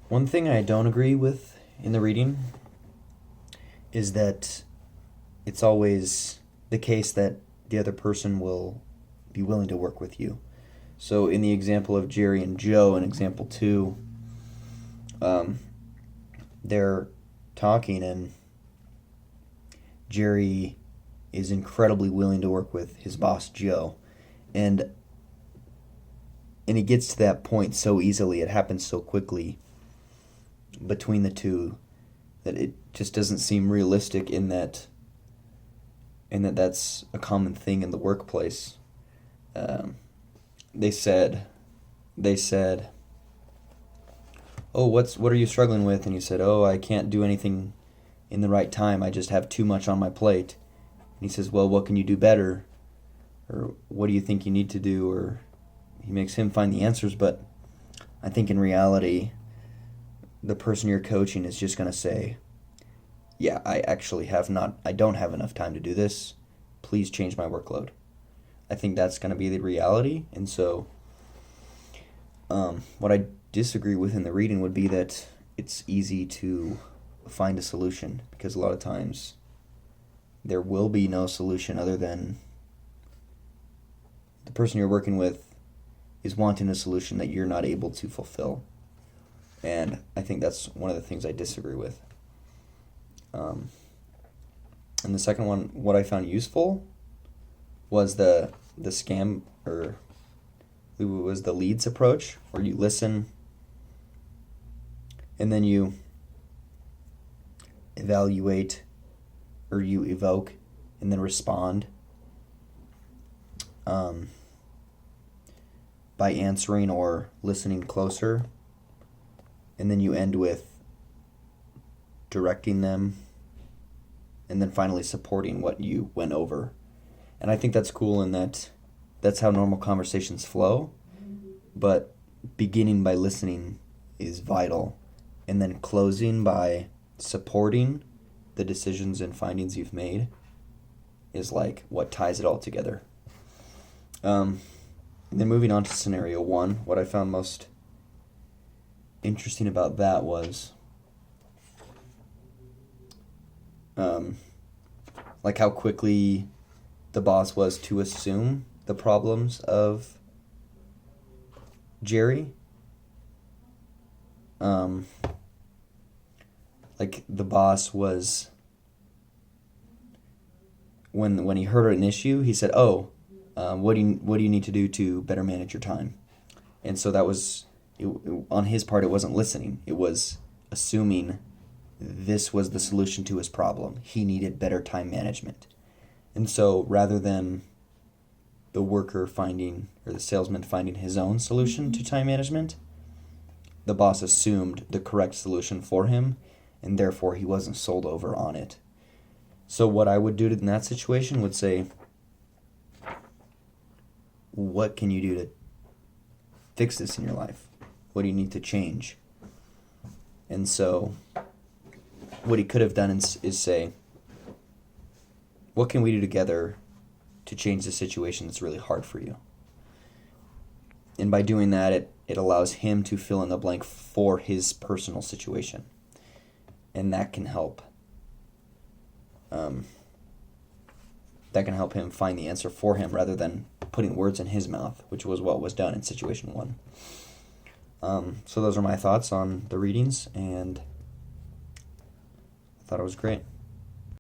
One thing I don't agree with in the reading is that it's always the case that the other person will be willing to work with you. So, in the example of Jerry and Joe, in example two, um, they're talking, and Jerry is incredibly willing to work with his boss, Joe. And he gets to that point so easily. It happens so quickly between the two that it just doesn't seem realistic that's a common thing in the workplace. Um, they said, they said, "Oh, what are you struggling with?" And he said, "Oh, I can't do anything in the right time. I just have too much on my plate." And he says, "Well, what can you do better?" Or "What do you think you need to do?" Or he makes him find the answers, but I think in reality, the person you're coaching is just going to say, "Yeah, I don't have enough time to do this. Please change my workload." I think that's going to be the reality. And so, what I disagree with in the reading would be that it's easy to find a solution, because a lot of times there will be no solution other than the person you're working with is wanting a solution that you're not able to fulfill. And I think that's one of the things I disagree with. Um, and the second one, what I found useful was the scam, or it was the leads approach, where you listen and then you evaluate, or you evoke and then respond, um, by answering or listening closer, and then you end with directing them, and then finally supporting what you went over. And I think that's cool in that that's how normal conversations flow, but beginning by listening is vital, and then closing by supporting the decisions and findings you've made is like what ties it all together. And then moving on to scenario one, what I found most interesting about that was um, like how quickly the boss was to assume the problems of Jerry. Um, like the boss was, when he heard an issue, he said, "Oh, what do you need to do to better manage your time?" And so that was on his part. It wasn't listening. It was assuming this was the solution to his problem. He needed better time management. And so rather than the worker finding, or the salesman finding his own solution to time management, the boss assumed the correct solution for him, and therefore he wasn't sold over on it. So what I would do in that situation would say, what can you do to fix this in your life? What do you need to change? And so what he could have done is say, what can we do together to change the situation that's really hard for you? And by doing that, it allows him to fill in the blank for his personal situation. And that can help. That can help him find the answer for him, rather than putting words in his mouth, which was what was done in situation one. So those are my thoughts on the readings, and I thought it was great.